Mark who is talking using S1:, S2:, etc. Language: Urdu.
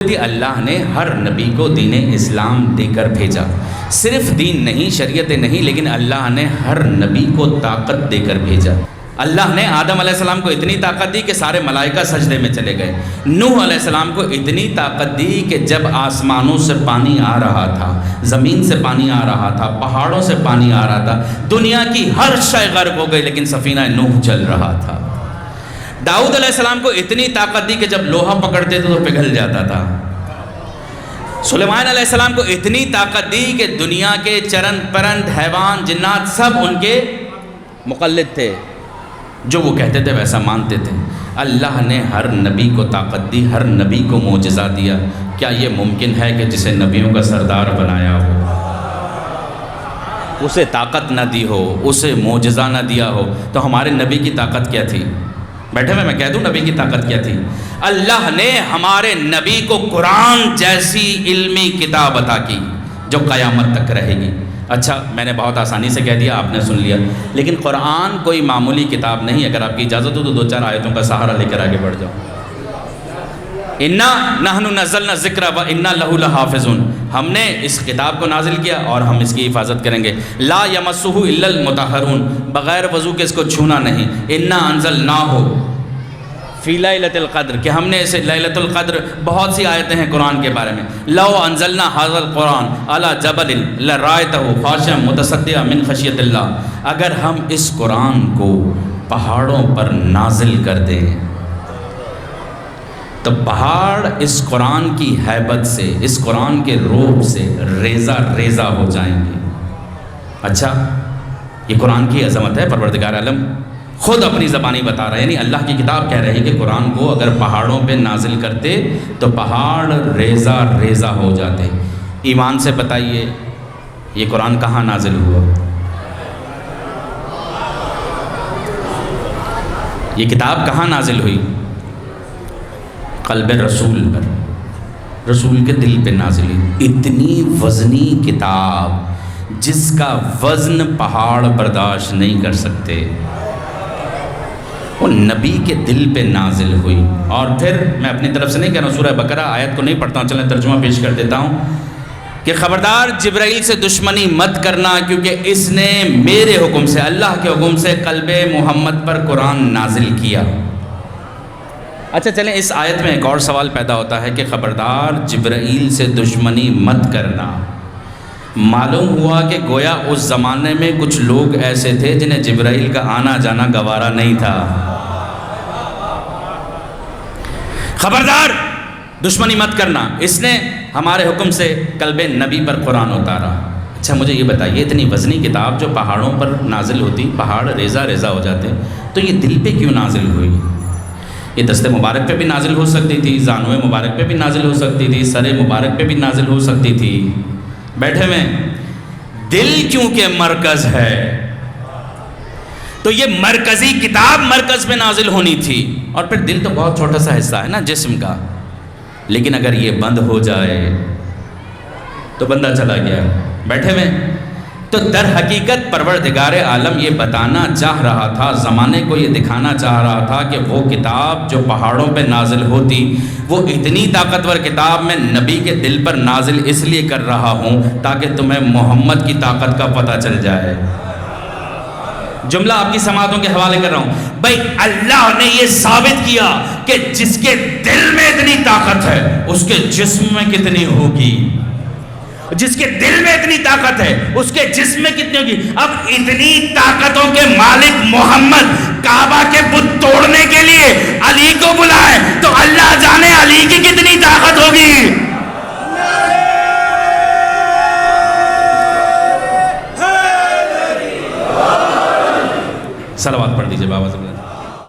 S1: اللہ نے ہر نبی کو دین اسلام دے کر بھیجا. صرف دین نہیں، شریعت نہیں، لیکن اللہ نے ہر نبی کو طاقت دے کر بھیجا. اللہ نے آدم علیہ السلام کو اتنی طاقت دی کہ سارے ملائکہ سجدے میں چلے گئے. نوح علیہ السلام کو اتنی طاقت دی کہ جب آسمانوں سے پانی آ رہا تھا، زمین سے پانی آ رہا تھا، پہاڑوں سے پانی آ رہا تھا، دنیا کی ہر شے غرق ہو گئی لیکن سفینہ نوح چل رہا تھا. داؤد علیہ السلام کو اتنی طاقت دی کہ جب لوہا پکڑتے تھے تو پگھل جاتا تھا. سلیمان علیہ السلام کو اتنی طاقت دی کہ دنیا کے چرند پرند حیوان جنات سب ان کے مقلد تھے، جو وہ کہتے تھے ویسا مانتے تھے. اللہ نے ہر نبی کو طاقت دی، ہر نبی کو معجزہ دیا. کیا یہ ممکن ہے کہ جسے نبیوں کا سردار بنایا ہو، اسے طاقت نہ دی ہو، اسے معجزہ نہ دیا ہو؟ تو ہمارے نبی کی طاقت کیا تھی؟ بیٹھے میں کہہ دوں نبی کی طاقت کیا تھی. اللہ نے ہمارے نبی کو قرآن جیسی علمی کتاب عطا کی جو قیامت تک رہے گی. اچھا، میں نے بہت آسانی سے کہہ دیا، آپ نے سن لیا، لیکن قرآن کوئی معمولی کتاب نہیں. اگر آپ کی اجازت ہو تو دو چار آیتوں کا سہارا لے کر آگے بڑھ جاؤ. انا نحن نزلنا الذکر و انا لہ لحافظون، ہم نے اس کتاب کو نازل کیا اور ہم اس کی حفاظت کریں گے. لا یمسہ الا المطہرون، بغیر وضو کے اس کو چھونا نہیں. انا انزلناہ فی لیلۃ القدر، کہ ہم نے اسے لیلۃ القدر، بہت سی آیتیں ہیں قرآن کے بارے میں. لو انزلنا ھذا القرآن علی جبل لرأیتہ خاشعا متصدعا من خشیۃ اللہ، اگر ہم اس قرآن کو پہاڑوں پر نازل کر دیں تو پہاڑ اس قرآن کی ہیبت سے، اس قرآن کے روح سے ریزہ ریزہ ہو جائیں گے. اچھا، یہ قرآن کی عظمت ہے. پروردگار عالم خود اپنی زبانی بتا رہا ہے، یعنی اللہ کی کتاب کہہ رہی ہے کہ قرآن کو اگر پہاڑوں پہ نازل کرتے تو پہاڑ ریزہ ریزہ ہو جاتے. ایمان سے بتائیے یہ قرآن کہاں نازل ہوا؟ یہ کتاب کہاں نازل ہوئی؟ قلب رسول پر، رسول کے دل پہ نازل ہوئی. اتنی وزنی کتاب جس کا وزن پہاڑ برداشت نہیں کر سکتے، وہ نبی کے دل پہ نازل ہوئی. اور پھر میں اپنی طرف سے نہیں کہہ رہا ہوں، سورہ بقرہ آیت کو نہیں پڑھتا ہوں، چلیں ترجمہ پیش کر دیتا ہوں کہ خبردار جبرائیل سے دشمنی مت کرنا، کیونکہ اس نے میرے حکم سے، اللہ کے حکم سے قلب محمد پر قرآن نازل کیا. اچھا چلیں، اس آیت میں ایک اور سوال پیدا ہوتا ہے کہ خبردار جبرائیل سے دشمنی مت کرنا. معلوم ہوا کہ گویا اس زمانے میں کچھ لوگ ایسے تھے جنہیں جبرائیل کا آنا جانا گوارا نہیں تھا. خبردار دشمنی مت کرنا، اس نے ہمارے حکم سے قلب نبی پر قرآن اتارا. اچھا مجھے یہ بتائیے، اتنی وزنی کتاب جو پہاڑوں پر نازل ہوتی، پہاڑ ریزہ ریزہ ہو جاتے، تو یہ دل پہ کیوں نازل ہوئی؟ یہ دست مبارک پہ بھی نازل ہو سکتی تھی، زانوے مبارک پہ بھی نازل ہو سکتی تھی، سر مبارک پہ بھی نازل ہو سکتی تھی. بیٹھے میں دل کیونکہ مرکز ہے تو یہ مرکزی کتاب مرکز پہ نازل ہونی تھی. اور پھر دل تو بہت چھوٹا سا حصہ ہے نا جسم کا، لیکن اگر یہ بند ہو جائے تو بندہ چلا گیا. بیٹھے میں تو در حقیقت پروردگار عالم یہ بتانا چاہ رہا تھا، زمانے کو یہ دکھانا چاہ رہا تھا کہ وہ کتاب جو پہاڑوں پہ نازل ہوتی، وہ اتنی طاقتور کتاب میں نبی کے دل پر نازل اس لیے کر رہا ہوں تاکہ تمہیں محمد کی طاقت کا پتہ چل جائے. جملہ آپ کی سماعتوں کے حوالے کر رہا ہوں. بھائی اللہ نے یہ ثابت کیا کہ جس کے دل میں اتنی طاقت ہے اس کے جسم میں کتنی ہوگی، جس کے دل میں اتنی طاقت ہے اس کے جسم میں کتنی ہوگی. اب اتنی طاقتوں کے مالک محمد کعبہ کے بت توڑنے کے لیے علی کو بلائے تو اللہ جانے علی کی کتنی طاقت ہوگی. صلوات پڑھ دیجئے بابا.